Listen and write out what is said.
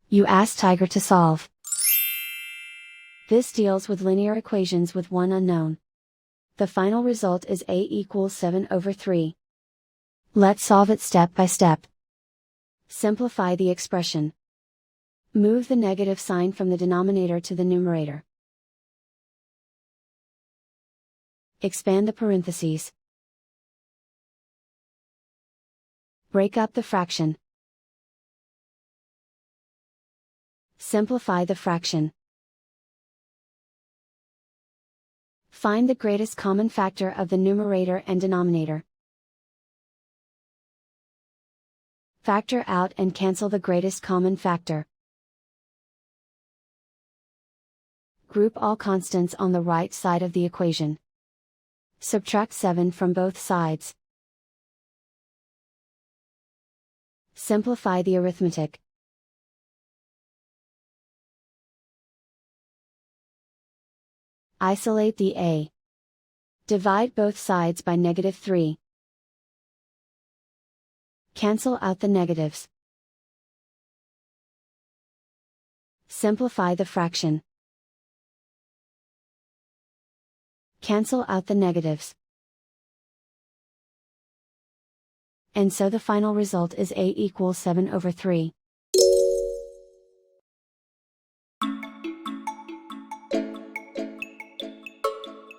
You ask Tiger to solve. This deals with linear equations with one unknown. The final result is a equals 7/3. Let's solve it step by step. Simplify the expression. Move the negative sign from the denominator to the numerator. Expand the parentheses. Break up the fraction. Simplify the fraction. Find the greatest common factor of the numerator and denominator. Factor out and cancel the greatest common factor. Group all constants on the right side of the equation. Subtract 7 from both sides. Simplify the arithmetic. Isolate the a. Divide both sides by -3. Cancel out the negatives. Simplify the fraction. Cancel out the negatives. And so the final result is a equals 7/3.